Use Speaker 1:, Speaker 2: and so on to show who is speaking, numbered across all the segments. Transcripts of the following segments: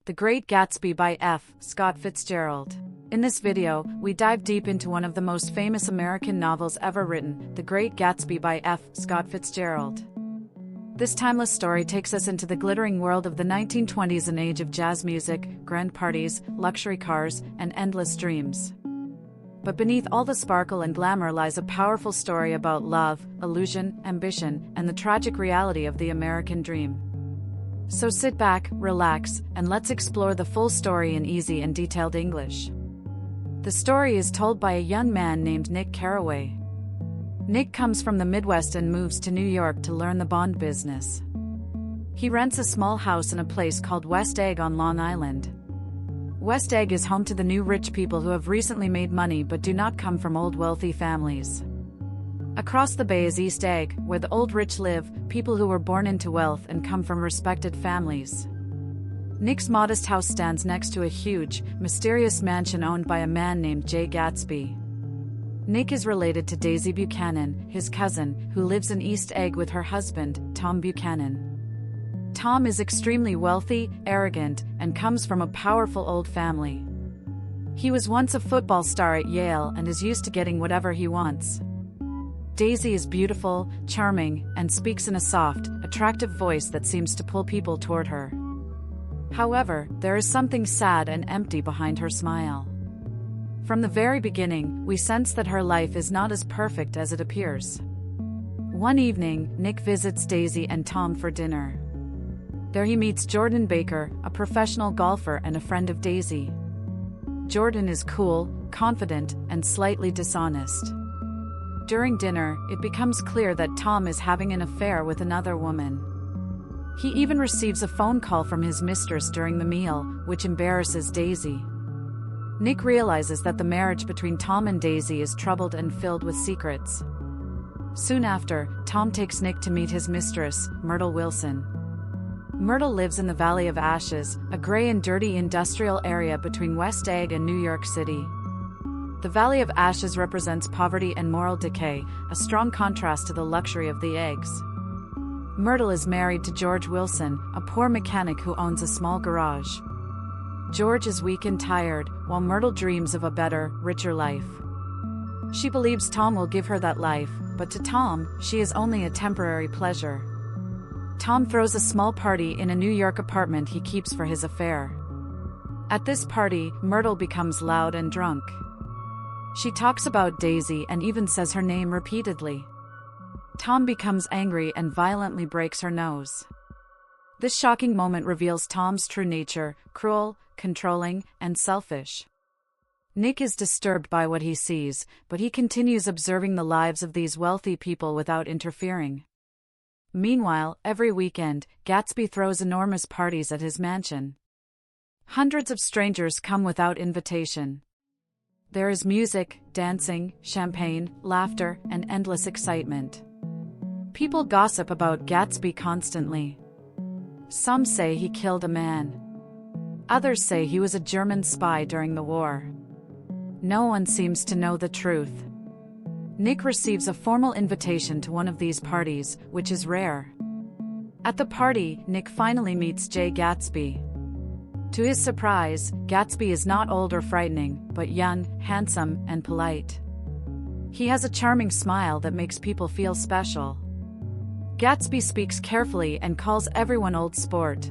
Speaker 1: The Great Gatsby by F. Scott Fitzgerald. In this video, we dive deep into one of the most famous American novels ever written, The Great Gatsby by F. Scott Fitzgerald. This timeless story takes us into the glittering world of the 1920s, an age of jazz music, grand parties, luxury cars, and endless dreams. But beneath all the sparkle and glamour lies a powerful story about love, illusion, ambition, and the tragic reality of the American dream. So sit back, relax, and let's explore the full story in easy and detailed English. The story is told by a young man named Nick Carraway. Nick comes from the Midwest and moves to New York to learn the bond business. He rents a small house in a place called West Egg on Long Island. West Egg is home to the new rich people who have recently made money but do not come from old wealthy families. Across the bay is East Egg, where the old rich live, people who were born into wealth and come from respected families. Nick's modest house stands next to a huge, mysterious mansion owned by a man named Jay Gatsby. Nick is related to Daisy Buchanan, his cousin, who lives in East Egg with her husband, Tom Buchanan. Tom is extremely wealthy, arrogant, and comes from a powerful old family. He was once a football star at Yale and is used to getting whatever he wants. Daisy is beautiful, charming, and speaks in a soft, attractive voice that seems to pull people toward her. However, there is something sad and empty behind her smile. From the very beginning, we sense that her life is not as perfect as it appears. One evening, Nick visits Daisy and Tom for dinner. There he meets Jordan Baker, a professional golfer and a friend of Daisy. Jordan is cool, confident, and slightly dishonest. During dinner, it becomes clear that Tom is having an affair with another woman. He even receives a phone call from his mistress during the meal, which embarrasses Daisy. Nick realizes that the marriage between Tom and Daisy is troubled and filled with secrets. Soon after, Tom takes Nick to meet his mistress, Myrtle Wilson. Myrtle lives in the Valley of Ashes, a gray and dirty industrial area between West Egg and New York City. The Valley of Ashes represents poverty and moral decay, a strong contrast to the luxury of the eggs. Myrtle is married to George Wilson, a poor mechanic who owns a small garage. George is weak and tired, while Myrtle dreams of a better, richer life. She believes Tom will give her that life, but to Tom, she is only a temporary pleasure. Tom throws a small party in a New York apartment he keeps for his affair. At this party, Myrtle becomes loud and drunk. She talks about Daisy and even says her name repeatedly. Tom becomes angry and violently breaks her nose. This shocking moment reveals Tom's true nature: cruel, controlling, and selfish. Nick is disturbed by what he sees, but he continues observing the lives of these wealthy people without interfering. Meanwhile, every weekend, Gatsby throws enormous parties at his mansion. Hundreds of strangers come without invitation. There is music, dancing, champagne, laughter, and endless excitement. People gossip about Gatsby constantly. Some say he killed a man. Others say he was a German spy during the war. No one seems to know the truth. Nick receives a formal invitation to one of these parties, which is rare. At the party, Nick finally meets Jay Gatsby. To his surprise, Gatsby is not old or frightening, but young, handsome, and polite. He has a charming smile that makes people feel special. Gatsby speaks carefully and calls everyone old sport.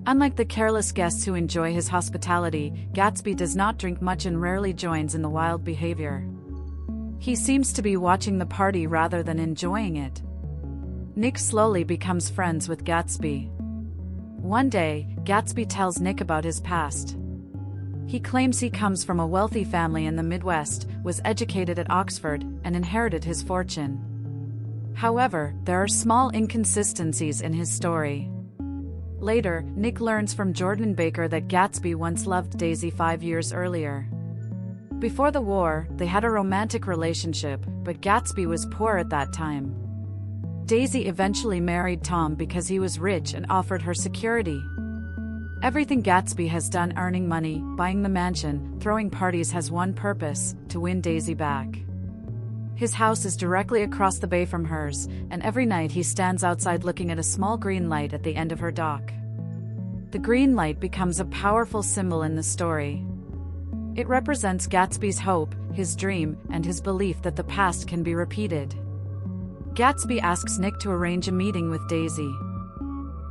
Speaker 1: Unlike the careless guests who enjoy his hospitality, Gatsby does not drink much and rarely joins in the wild behavior. He seems to be watching the party rather than enjoying it. Nick slowly becomes friends with Gatsby. One day, Gatsby tells Nick about his past. He claims he comes from a wealthy family in the Midwest, was educated at Oxford, and inherited his fortune. However, there are small inconsistencies in his story. Later, Nick learns from Jordan Baker that Gatsby once loved Daisy 5 years earlier. Before the war, they had a romantic relationship, but Gatsby was poor at that time. Daisy eventually married Tom because he was rich and offered her security. Everything Gatsby has done, earning money, buying the mansion, throwing parties, has one purpose: to win Daisy back. His house is directly across the bay from hers, and every night he stands outside looking at a small green light at the end of her dock. The green light becomes a powerful symbol in the story. It represents Gatsby's hope, his dream, and his belief that the past can be repeated. Gatsby asks Nick to arrange a meeting with Daisy.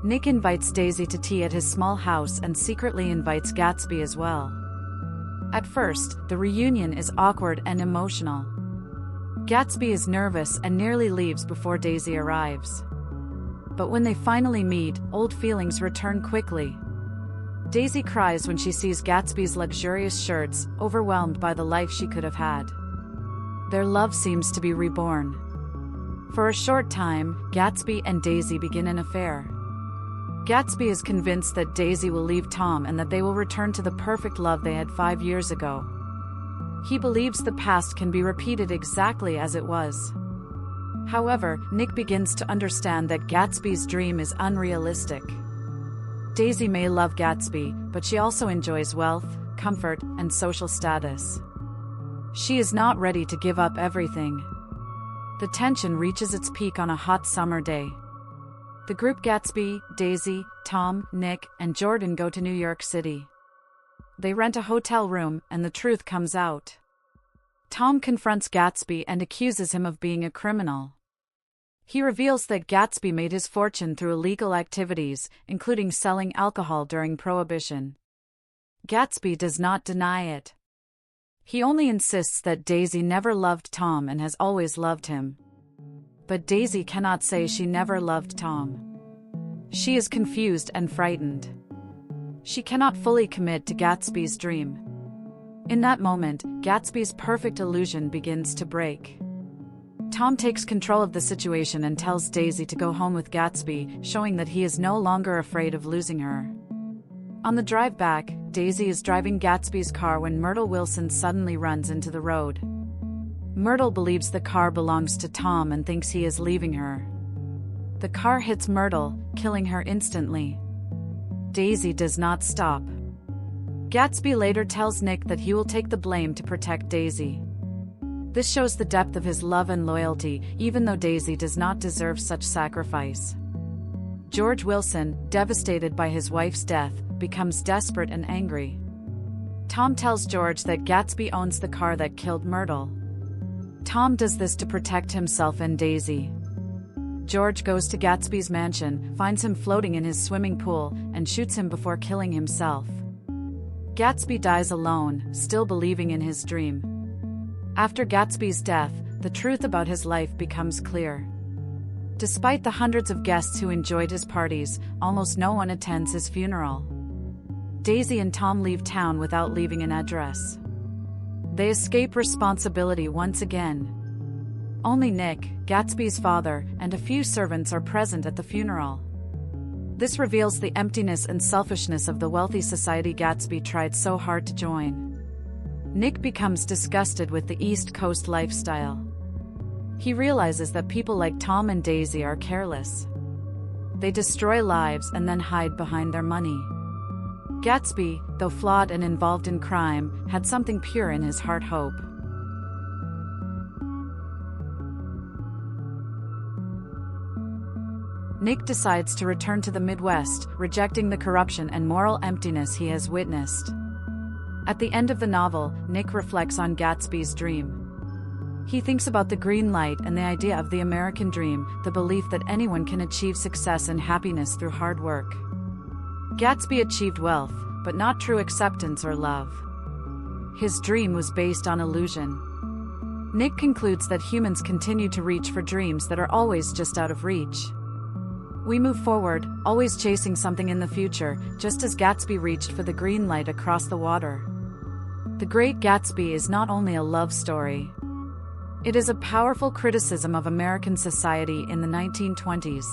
Speaker 1: Nick invites Daisy to tea at his small house and secretly invites Gatsby as well. At first, the reunion is awkward and emotional. Gatsby is nervous and nearly leaves before Daisy arrives. But when they finally meet, old feelings return quickly. Daisy cries when she sees Gatsby's luxurious shirts, overwhelmed by the life she could have had. Their love seems to be reborn. For a short time, Gatsby and Daisy begin an affair. Gatsby is convinced that Daisy will leave Tom and that they will return to the perfect love they had 5 years ago. He believes the past can be repeated exactly as it was. However, Nick begins to understand that Gatsby's dream is unrealistic. Daisy may love Gatsby, but she also enjoys wealth, comfort, and social status. She is not ready to give up everything. The tension reaches its peak on a hot summer day. The group Gatsby, Daisy, Tom, Nick, and Jordan go to New York City. They rent a hotel room, and the truth comes out. Tom confronts Gatsby and accuses him of being a criminal. He reveals that Gatsby made his fortune through illegal activities, including selling alcohol during Prohibition. Gatsby does not deny it. He only insists that Daisy never loved Tom and has always loved him. But Daisy cannot say she never loved Tom. She is confused and frightened. She cannot fully commit to Gatsby's dream. In that moment, Gatsby's perfect illusion begins to break. Tom takes control of the situation and tells Daisy to go home with Gatsby, showing that he is no longer afraid of losing her. On the drive back, Daisy is driving Gatsby's car when Myrtle Wilson suddenly runs into the road. Myrtle believes the car belongs to Tom and thinks he is leaving her. The car hits Myrtle, killing her instantly. Daisy does not stop. Gatsby later tells Nick that he will take the blame to protect Daisy. This shows the depth of his love and loyalty, even though Daisy does not deserve such sacrifice. George Wilson, devastated by his wife's death, becomes desperate and angry. Tom tells George that Gatsby owns the car that killed Myrtle. Tom does this to protect himself and Daisy. George goes to Gatsby's mansion, finds him floating in his swimming pool, and shoots him before killing himself. Gatsby dies alone, still believing in his dream. After Gatsby's death, the truth about his life becomes clear. Despite the hundreds of guests who enjoyed his parties, almost no one attends his funeral. Daisy and Tom leave town without leaving an address. They escape responsibility once again. Only Nick, Gatsby's father, and a few servants are present at the funeral. This reveals the emptiness and selfishness of the wealthy society Gatsby tried so hard to join. Nick becomes disgusted with the East Coast lifestyle. He realizes that people like Tom and Daisy are careless. They destroy lives and then hide behind their money. Gatsby, though flawed and involved in crime, had something pure in his heart: hope. Nick decides to return to the Midwest, rejecting the corruption and moral emptiness he has witnessed. At the end of the novel, Nick reflects on Gatsby's dream. He thinks about the green light and the idea of the American dream, the belief that anyone can achieve success and happiness through hard work. Gatsby achieved wealth, but not true acceptance or love. His dream was based on illusion. Nick concludes that humans continue to reach for dreams that are always just out of reach. We move forward, always chasing something in the future, just as Gatsby reached for the green light across the water. The Great Gatsby is not only a love story. It is a powerful criticism of American society in the 1920s.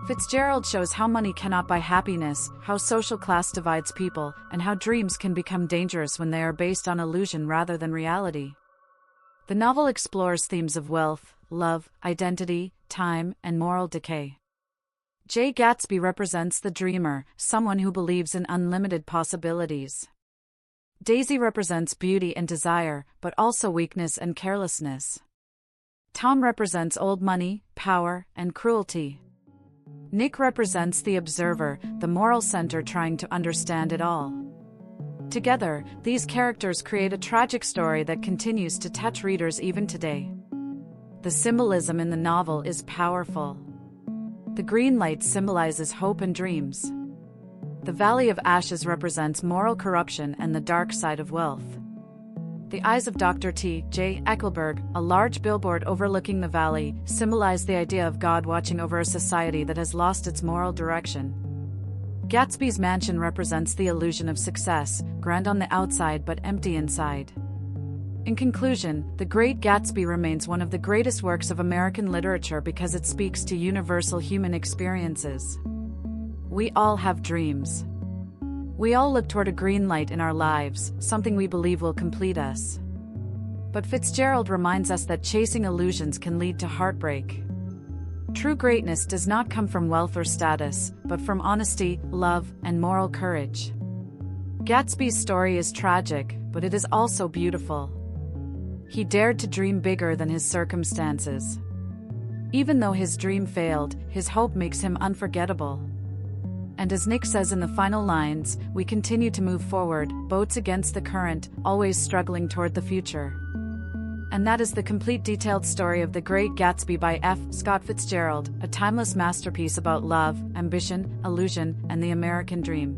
Speaker 1: Fitzgerald shows how money cannot buy happiness, how social class divides people, and how dreams can become dangerous when they are based on illusion rather than reality. The novel explores themes of wealth, love, identity, time, and moral decay. Jay Gatsby represents the dreamer, someone who believes in unlimited possibilities. Daisy represents beauty and desire, but also weakness and carelessness. Tom represents old money, power, and cruelty. Nick represents the observer, the moral center trying to understand it all. Together, these characters create a tragic story that continues to touch readers even today. The symbolism in the novel is powerful. The green light symbolizes hope and dreams. The Valley of Ashes represents moral corruption and the dark side of wealth. The eyes of Dr. T. J. Eckelberg, a large billboard overlooking the valley, symbolize the idea of God watching over a society that has lost its moral direction. Gatsby's mansion represents the illusion of success, grand on the outside but empty inside. In conclusion, The Great Gatsby remains one of the greatest works of American literature because it speaks to universal human experiences. We all have dreams. We all look toward a green light in our lives, something we believe will complete us. But Fitzgerald reminds us that chasing illusions can lead to heartbreak. True greatness does not come from wealth or status, but from honesty, love, and moral courage. Gatsby's story is tragic, but it is also beautiful. He dared to dream bigger than his circumstances. Even though his dream failed, his hope makes him unforgettable. And as Nick says in the final lines, we continue to move forward, boats against the current, always struggling toward the future. And that is the complete detailed story of The Great Gatsby by F. Scott Fitzgerald, a timeless masterpiece about love, ambition, illusion, and the American dream.